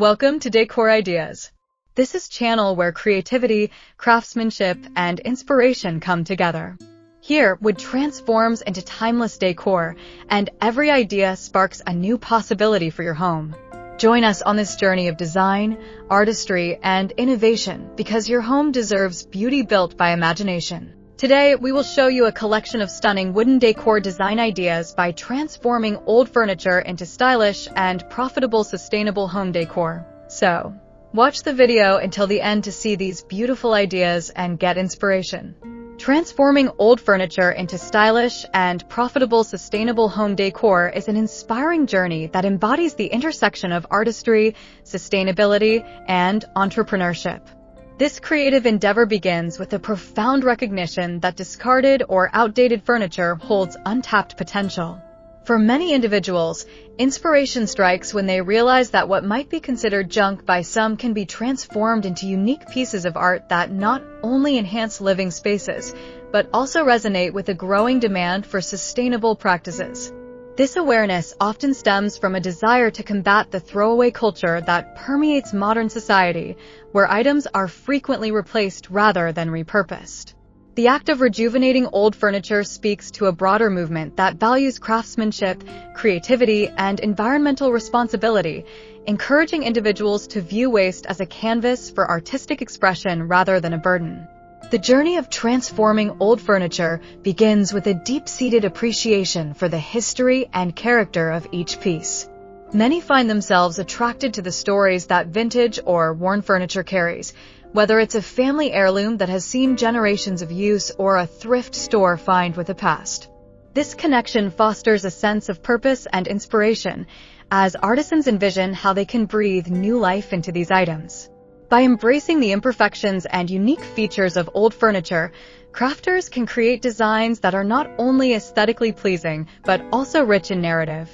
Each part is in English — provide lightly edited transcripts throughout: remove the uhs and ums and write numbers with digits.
Welcome to Decor Ideas. This is a channel where creativity, craftsmanship, and inspiration come together. Here, wood transforms into timeless decor, and every idea sparks a new possibility for your home. Join us on this journey of design, artistry, and innovation because your home deserves beauty built by imagination. Today, we will show you a collection of stunning wooden decor design ideas by transforming old furniture into stylish and profitable sustainable home decor. So, watch the video until the end to see these beautiful ideas and get inspiration. Transforming old furniture into stylish and profitable sustainable home decor is an inspiring journey that embodies the intersection of artistry, sustainability, and entrepreneurship. This creative endeavor begins with a profound recognition that discarded or outdated furniture holds untapped potential. For many individuals, inspiration strikes when they realize that what might be considered junk by some can be transformed into unique pieces of art that not only enhance living spaces, but also resonate with a growing demand for sustainable practices. This awareness often stems from a desire to combat the throwaway culture that permeates modern society, where items are frequently replaced rather than repurposed. The act of rejuvenating old furniture speaks to a broader movement that values craftsmanship, creativity, and environmental responsibility, encouraging individuals to view waste as a canvas for artistic expression rather than a burden. The journey of transforming old furniture begins with a deep-seated appreciation for the history and character of each piece. Many find themselves attracted to the stories that vintage or worn furniture carries, whether it's a family heirloom that has seen generations of use or a thrift store find with the past. This connection fosters a sense of purpose and inspiration as artisans envision how they can breathe new life into these items. By embracing the imperfections and unique features of old furniture, crafters can create designs that are not only aesthetically pleasing, but also rich in narrative.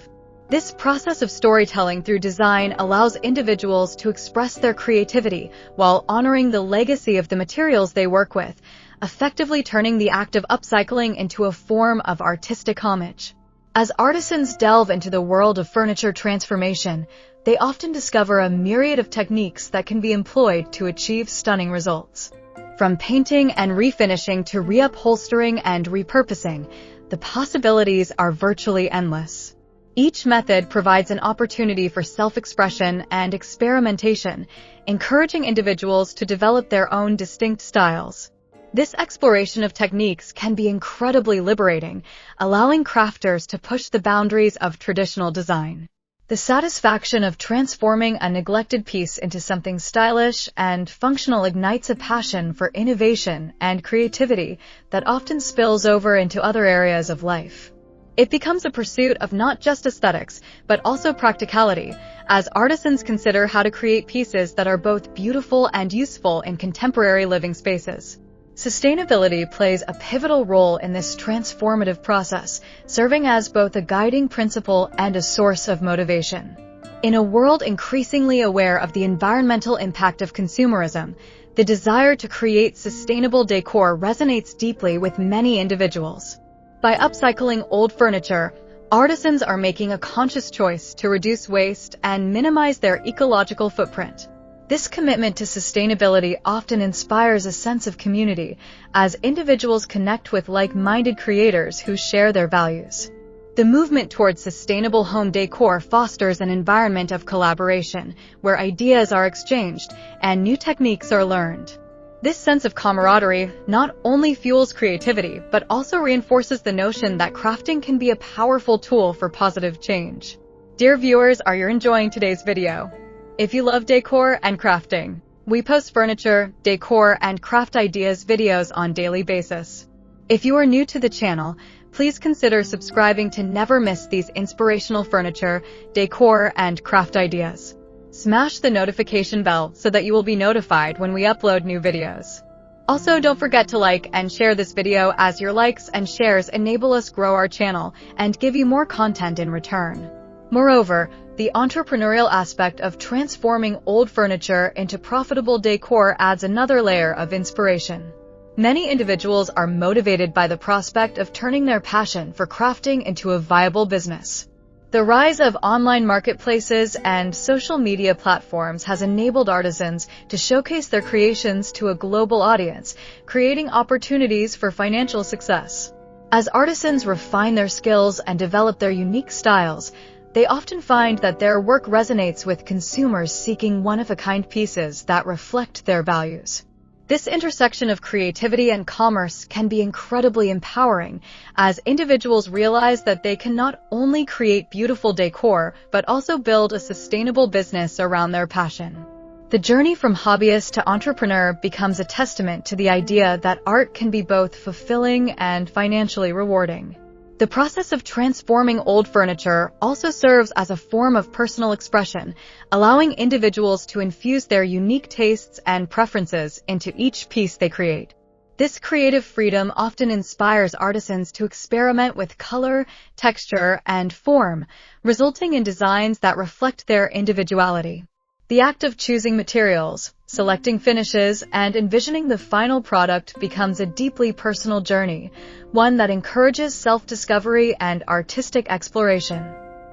This process of storytelling through design allows individuals to express their creativity while honoring the legacy of the materials they work with, effectively turning the act of upcycling into a form of artistic homage. As artisans delve into the world of furniture transformation, they often discover a myriad of techniques that can be employed to achieve stunning results. From painting and refinishing to reupholstering and repurposing, the possibilities are virtually endless. Each method provides an opportunity for self-expression and experimentation, encouraging individuals to develop their own distinct styles. This exploration of techniques can be incredibly liberating, allowing crafters to push the boundaries of traditional design. The satisfaction of transforming a neglected piece into something stylish and functional ignites a passion for innovation and creativity that often spills over into other areas of life. It becomes a pursuit of not just aesthetics, but also practicality, as artisans consider how to create pieces that are both beautiful and useful in contemporary living spaces. Sustainability plays a pivotal role in this transformative process, serving as both a guiding principle and a source of motivation. In a world increasingly aware of the environmental impact of consumerism, the desire to create sustainable decor resonates deeply with many individuals. By upcycling old furniture, artisans are making a conscious choice to reduce waste and minimize their ecological footprint. This commitment to sustainability often inspires a sense of community as individuals connect with like-minded creators who share their values. The movement towards sustainable home decor fosters an environment of collaboration where ideas are exchanged and new techniques are learned. This sense of camaraderie not only fuels creativity, but also reinforces the notion that crafting can be a powerful tool for positive change. Dear viewers, are you enjoying today's video? If you love decor and crafting, we post furniture, decor, and craft ideas videos on a daily basis. If you are new to the channel, please consider subscribing to never miss these inspirational furniture, decor, and craft ideas. Smash the notification bell so that you will be notified when we upload new videos. Also, don't forget to like and share this video as your likes and shares enable us grow our channel and give you more content in return. Moreover, the entrepreneurial aspect of transforming old furniture into profitable decor adds another layer of inspiration. Many individuals are motivated by the prospect of turning their passion for crafting into a viable business. The rise of online marketplaces and social media platforms has enabled artisans to showcase their creations to a global audience, creating opportunities for financial success. As artisans refine their skills and develop their unique styles, they often find that their work resonates with consumers seeking one-of-a-kind pieces that reflect their values. This intersection of creativity and commerce can be incredibly empowering, as individuals realize that they can not only create beautiful decor, but also build a sustainable business around their passion. The journey from hobbyist to entrepreneur becomes a testament to the idea that art can be both fulfilling and financially rewarding. The process of transforming old furniture also serves as a form of personal expression, allowing individuals to infuse their unique tastes and preferences into each piece they create. This creative freedom often inspires artisans to experiment with color, texture, and form, resulting in designs that reflect their individuality. The act of choosing materials, selecting finishes, and envisioning the final product becomes a deeply personal journey, one that encourages self-discovery and artistic exploration.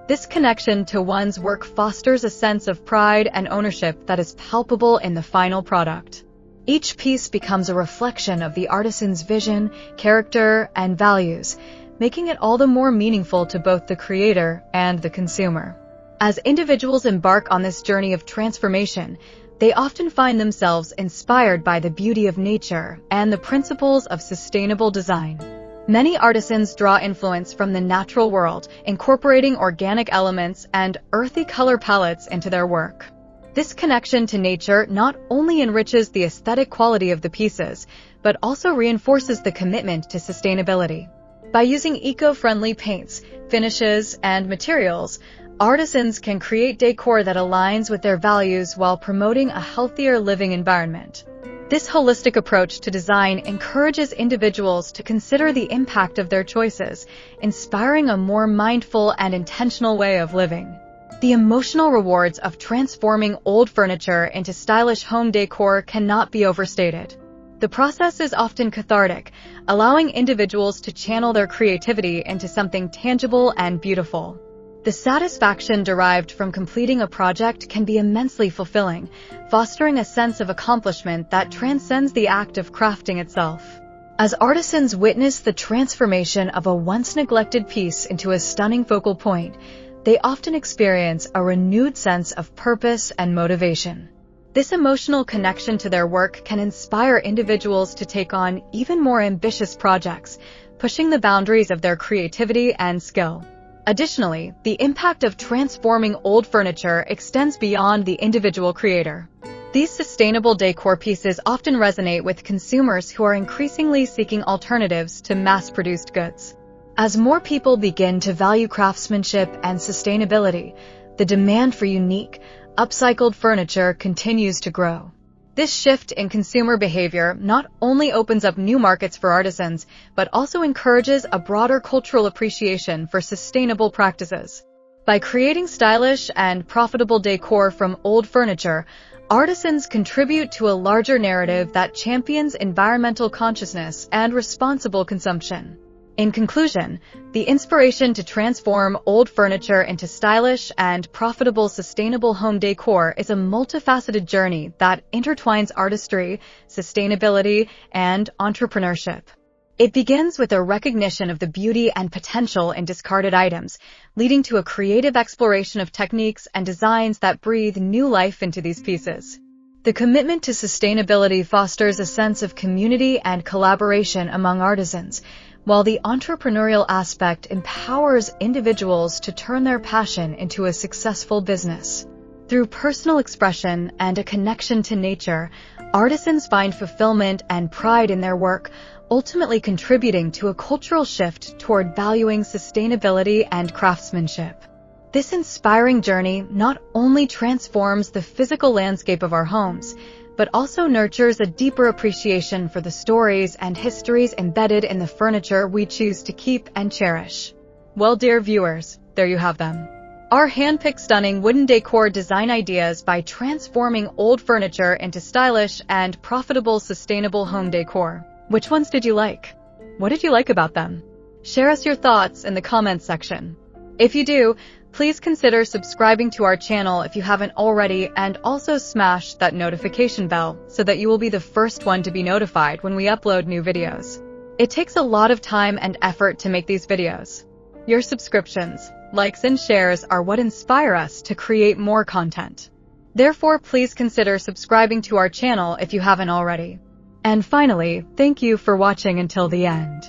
This connection to one's work fosters a sense of pride and ownership that is palpable in the final product. Each piece becomes a reflection of the artisan's vision, character, and values, making it all the more meaningful to both the creator and the consumer. As individuals embark on this journey of transformation, they often find themselves inspired by the beauty of nature and the principles of sustainable design. Many artisans draw influence from the natural world, incorporating organic elements and earthy color palettes into their work. This connection to nature not only enriches the aesthetic quality of the pieces, but also reinforces the commitment to sustainability. By using eco-friendly paints, finishes, and materials, artisans can create decor that aligns with their values while promoting a healthier living environment. This holistic approach to design encourages individuals to consider the impact of their choices, inspiring a more mindful and intentional way of living. The emotional rewards of transforming old furniture into stylish home decor cannot be overstated. The process is often cathartic, allowing individuals to channel their creativity into something tangible and beautiful. The satisfaction derived from completing a project can be immensely fulfilling, fostering a sense of accomplishment that transcends the act of crafting itself. As artisans witness the transformation of a once-neglected piece into a stunning focal point, they often experience a renewed sense of purpose and motivation. This emotional connection to their work can inspire individuals to take on even more ambitious projects, pushing the boundaries of their creativity and skill. Additionally, the impact of transforming old furniture extends beyond the individual creator. These sustainable decor pieces often resonate with consumers who are increasingly seeking alternatives to mass-produced goods. As more people begin to value craftsmanship and sustainability, the demand for unique, upcycled furniture continues to grow. This shift in consumer behavior not only opens up new markets for artisans, but also encourages a broader cultural appreciation for sustainable practices. By creating stylish and profitable decor from old furniture, artisans contribute to a larger narrative that champions environmental consciousness and responsible consumption. In conclusion, the inspiration to transform old furniture into stylish and profitable sustainable home decor is a multifaceted journey that intertwines artistry, sustainability, and entrepreneurship. It begins with a recognition of the beauty and potential in discarded items, leading to a creative exploration of techniques and designs that breathe new life into these pieces. The commitment to sustainability fosters a sense of community and collaboration among artisans, while the entrepreneurial aspect empowers individuals to turn their passion into a successful business. Through personal expression and a connection to nature, artisans find fulfillment and pride in their work, ultimately contributing to a cultural shift toward valuing sustainability and craftsmanship. This inspiring journey not only transforms the physical landscape of our homes, but also nurtures a deeper appreciation for the stories and histories embedded in the furniture we choose to keep and cherish. Well, dear viewers, there you have them. Our hand-picked stunning wooden decor design ideas by transforming old furniture into stylish and profitable sustainable home decor. Which ones did you like? What did you like about them? Share us your thoughts in the comments section. If you do, Please consider subscribing to our channel if you haven't already, and also smash that notification bell so that you will be the first one to be notified when we upload new videos. It takes a lot of time and effort to make these videos. Your subscriptions, likes, and shares are what inspire us to create more content. Therefore, please consider subscribing to our channel if you haven't already. And finally, thank you for watching until the end.